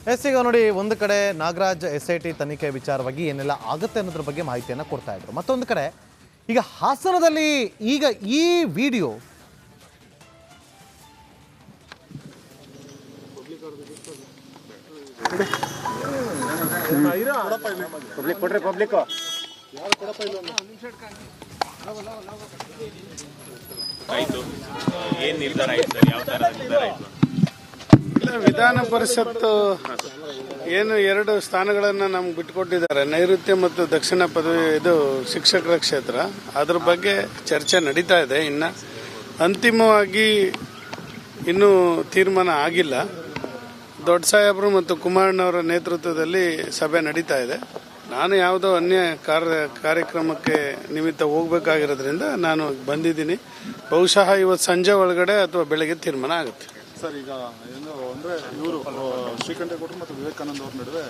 ಈಗ ನೋಡಿ, ಒಂದು ಕಡೆ ನಾಗರಾಜ್ SIT ತನಿಖೆ ವಿಚಾರವಾಗಿ ಏನೆಲ್ಲ ಆಗುತ್ತೆ ಅನ್ನೋದ್ರ ಬಗ್ಗೆ ಮಾಹಿತಿಯನ್ನು ಕೊಡ್ತಾ ಇದ್ರು. ಮತ್ತೊಂದು ಕಡೆ ಈಗ ಹಾಸನದಲ್ಲಿ ಈಗ ಈ ವಿಡಿಯೋ ವಿಧಾನ ಪರಿಷತ್ ಏನು 2 ಸ್ಥಾನಗಳನ್ನು ನಮ್ಗೆ ಬಿಟ್ಟುಕೊಟ್ಟಿದ್ದಾರೆ, ನೈಋತ್ಯ ಮತ್ತು ದಕ್ಷಿಣ ಪದವಿ ಇದು ಶಿಕ್ಷಕರ ಕ್ಷೇತ್ರ. ಅದ್ರ ಬಗ್ಗೆ ಚರ್ಚೆ ನಡೀತಾ ಇದೆ. ಇನ್ನು ಅಂತಿಮವಾಗಿ ಇನ್ನೂ ತೀರ್ಮಾನ ಆಗಿಲ್ಲ. ದೊಡ್ಡ ಸಾಹೇಬರು ಮತ್ತು ಕುಮಾರಣ್ಣವರ ನೇತೃತ್ವದಲ್ಲಿ ಸಭೆ ನಡೀತಾ ಇದೆ. ನಾನು ಯಾವುದೋ ಅನ್ಯ ಕಾರ್ಯಕ್ರಮಕ್ಕೆ ನಿಮಿತ್ತ ಹೋಗಬೇಕಾಗಿರೋದ್ರಿಂದ ನಾನು ಬಂದಿದ್ದೀನಿ. ಬಹುಶಃ ಇವತ್ತು ಸಂಜೆ ಒಳಗಡೆ ಅಥವಾ ಬೆಳಗ್ಗೆ ತೀರ್ಮಾನ ಆಗುತ್ತೆ. ಸರ್, ಈಗ ಏನು ಅಂದರೆ ಇವರು ಶ್ರೀಕಂಠೇಗೌಡರು ಮತ್ತು ವಿವೇಕಾನಂದ ಅವ್ರ ನಡುವೆ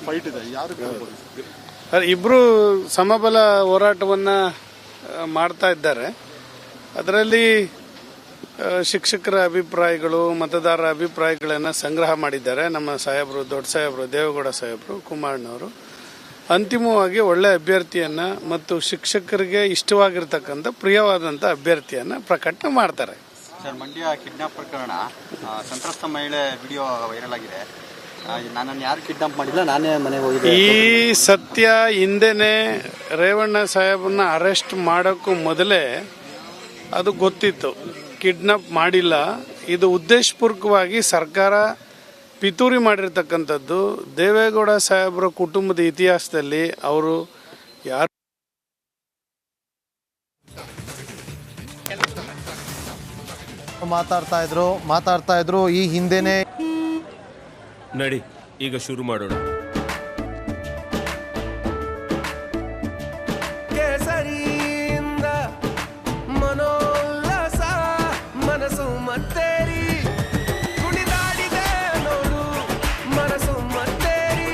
ಫೈಟ್ ಇದೆ. ಯಾರು ಇಬ್ಬರು ಸಮಬಲ ಹೋರಾಟವನ್ನು ಮಾಡ್ತಾ ಇದ್ದಾರೆ. ಅದರಲ್ಲಿ ಶಿಕ್ಷಕರ ಅಭಿಪ್ರಾಯಗಳು, ಮತದಾರರ ಅಭಿಪ್ರಾಯಗಳನ್ನು ಸಂಗ್ರಹ ಮಾಡಿದ್ದಾರೆ ನಮ್ಮ ಸಾಹೇಬರು, ದೊಡ್ಡ ಸಾಹೇಬರು, ದೇವೇಗೌಡ ಸಾಹೇಬರು, ಕುಮಾರಣ್ಣವರು. ಅಂತಿಮವಾಗಿ ಒಳ್ಳೆ ಅಭ್ಯರ್ಥಿಯನ್ನ ಮತ್ತು ಶಿಕ್ಷಕರಿಗೆ ಇಷ್ಟವಾಗಿರ್ತಕ್ಕಂಥ ಪ್ರಿಯವಾದಂಥ ಅಭ್ಯರ್ಥಿಯನ್ನ ಪ್ರಕಟಣೆ ಮಾಡ್ತಾರೆ. ಸರ್, ಮಂಡ್ಯ ಕಿಡ್ನಾಪ್ ಪ್ರಕರಣ, ಸಂತ್ರಸ್ತ ಮಹಿಳೆ ವಿಡಿಯೋ ವೈರಲ್ ಆಗಿದೆ. ನನ್ನನ್ನು ಯಾರು ಕಿಡ್ನಾಪ್ ಮಾಡಿಲ್ಲ, ನಾನೇ ಮನೆಗೆ ಹೋಗಿದ್ದೆ. ಈ ಸತ್ಯ ಹಿಂದೆನೆ ರೇವಣ್ಣ ಸಾಹೇಬನ್ನ ಅರೆಸ್ಟ್ ಮಾಡೋಕ್ಕೂ ಮೊದಲೇ ಅದು ಗೊತ್ತಿತ್ತು. ಕಿಡ್ನಾಪ್ ಮಾಡಿಲ್ಲ, ಇದು ಉದ್ದೇಶಪೂರ್ವಕವಾಗಿ ಸರ್ಕಾರ ಪಿತೂರಿ ಮಾಡಿರ್ತಕ್ಕಂಥದ್ದು. ದೇವೇಗೌಡ ಸಾಹೇಬರ ಕುಟುಂಬದ ಇತಿಹಾಸದಲ್ಲಿ ಅವರು ಯಾರು ಮಾತಾಡ್ತಾ ಇದ್ರು ಈ ಹಿಂದೆನೆ. ನಡಿ, ಈಗ ಶುರು ಮಾಡೋಣ. ಕೇಸರಿಯಿಂದ ಮನೋಲ್ಲಾಸ ಮನಸ್ಸು ಮತ್ತೇರಿ ಕುಣಿದಾಡಿದೆ ನೋಡು, ಮನಸ್ಸು ಮತ್ತೇರಿ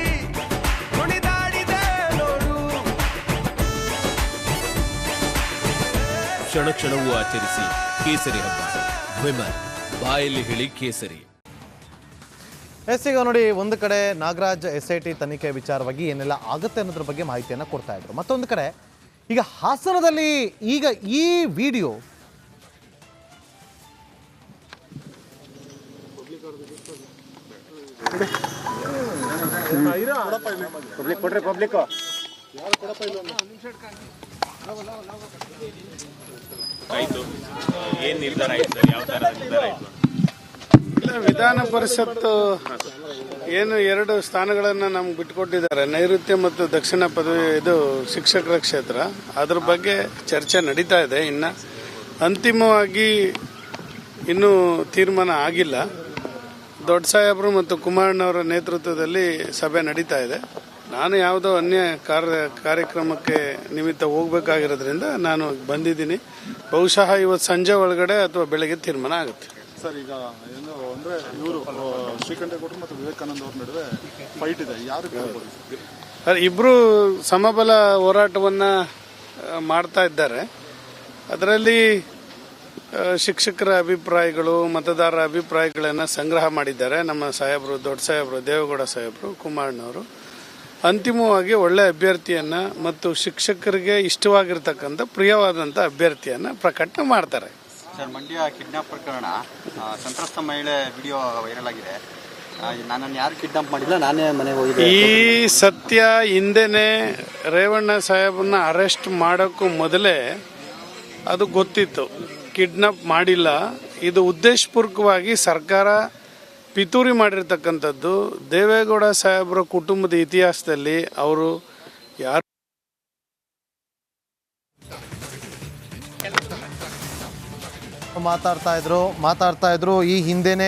ಕುಣಿದಾಡಿದೆ ನೋಡು. ಕ್ಷಣ ಕ್ಷಣವೂ ಆಚರಿಸಿ ಕೇಸರಿ ಹಬ್ಬ. ವಿಮಲ್ ಬಾಯಲ್ಲಿ ಹೇಳಿ ಕೇಸರಿ. ಈಗ ನೋಡಿ, ಒಂದು ಕಡೆ ನಾಗರಾಜ್ SIT ತನಿಖೆ ವಿಚಾರವಾಗಿ ಏನೆಲ್ಲ ಆಗುತ್ತೆ ಅನ್ನೋದ್ರ ಬಗ್ಗೆ ಮಾಹಿತಿಯನ್ನು ಕೊಡ್ತಾ ಇದ್ರು. ಮತ್ತೊಂದು ಕಡೆ ಈಗ ಹಾಸನದಲ್ಲಿ ಈಗ ಈ ವಿಡಿಯೋ ವಿಧಾನ ಪರಿಷತ್ ಏನು 2 ಸ್ಥಾನಗಳನ್ನು ನಮ್ಗೆ ಬಿಟ್ಟುಕೊಟ್ಟಿದ್ದಾರೆ, ನೈಋತ್ಯ ಮತ್ತು ದಕ್ಷಿಣ ಪದವಿ ಇದು ಶಿಕ್ಷಕರ ಕ್ಷೇತ್ರ. ಅದ್ರ ಬಗ್ಗೆ ಚರ್ಚೆ ನಡೀತಾ ಇದೆ. ಇನ್ನು ಅಂತಿಮವಾಗಿ ಇನ್ನೂ ತೀರ್ಮಾನ ಆಗಿಲ್ಲ. ದೊಡ್ಡ ಸಾಹೇಬರು ಮತ್ತು ಕುಮಾರಣ್ಣವರ ನೇತೃತ್ವದಲ್ಲಿ ಸಭೆ ನಡೀತಾ ಇದೆ. ನಾನು ಯಾವುದೋ ಅನ್ಯ ಕಾರ್ಯಕ್ರಮಕ್ಕೆ ನಿಮಿತ್ತ ಹೋಗಬೇಕಾಗಿರೋದ್ರಿಂದ ನಾನು ಬಂದಿದ್ದೀನಿ. ಬಹುಶಃ ಇವತ್ತು ಸಂಜೆ ಒಳಗಡೆ ಅಥವಾ ಬೆಳಗ್ಗೆ ತೀರ್ಮಾನ ಆಗುತ್ತೆ. ಸರ್, ಈಗ ಏನು ಅಂದರೆ ಇವರು ಶ್ರೀಕಂಠೇಗೌಡರು ಮತ್ತು ವಿವೇಕಾನಂದ ಅವ್ರ ನಡುವೆ ಫೈಟ್ ಇದೆ. ಯಾರು ಇಬ್ಬರು ಸಮಬಲ ಹೋರಾಟವನ್ನು ಮಾಡ್ತಾ ಇದ್ದಾರೆ. ಅದರಲ್ಲಿ ಶಿಕ್ಷಕರ ಅಭಿಪ್ರಾಯಗಳು, ಮತದಾರರ ಅಭಿಪ್ರಾಯಗಳನ್ನು ಸಂಗ್ರಹ ಮಾಡಿದ್ದಾರೆ ನಮ್ಮ ಸಾಹೇಬರು, ದೊಡ್ಡ ಸಾಹೇಬರು, ದೇವೇಗೌಡ ಸಾಹೇಬರು, ಕುಮಾರಣ್ಣವರು. ಅಂತಿಮವಾಗಿ ಒಳ್ಳೆ ಅಭ್ಯರ್ಥಿಯನ್ನ ಮತ್ತು ಶಿಕ್ಷಕರಿಗೆ ಇಷ್ಟವಾಗಿರ್ತಕ್ಕಂಥ ಪ್ರಿಯವಾದಂಥ ಅಭ್ಯರ್ಥಿಯನ್ನ ಪ್ರಕಟಣೆ ಮಾಡ್ತಾರೆ. ಸರ್, ಮಂಡ್ಯ ಕಿಡ್ನಾಪ್ ಪ್ರಕರಣ, ಸಂತ್ರಸ್ತ ಮಹಿಳೆ ವಿಡಿಯೋ ವೈರಲ್ ಆಗಿದೆ. ನನ್ನನ್ನು ಯಾರು ಕಿಡ್ನಾಪ್ ಮಾಡಿಲ್ಲ, ನಾನೇ ಮನೆಗೆ ಹೋಗಿದ್ದೆ. ಈ ಸತ್ಯ ಹಿಂದೆನೆ ರೇವಣ್ಣ ಸಾಹೇಬನ್ನ ಅರೆಸ್ಟ್ ಮಾಡೋಕ್ಕೂ ಮೊದಲೇ ಅದು ಗೊತ್ತಿತ್ತು. ಕಿಡ್ನಾಪ್ ಮಾಡಿಲ್ಲ, ಇದು ಉದ್ದೇಶಪೂರ್ವಕವಾಗಿ ಸರ್ಕಾರ ಪಿತೂರಿ ಮಾಡಿರ್ತಕ್ಕಂಥದ್ದು. ದೇವೇಗೌಡ ಸಾಹೇಬರ ಕುಟುಂಬದ ಇತಿಹಾಸದಲ್ಲಿ ಅವರು ಯಾರು ಮಾತಾಡ್ತಾ ಇದ್ರು ಈ ಹಿಂದೆನೆ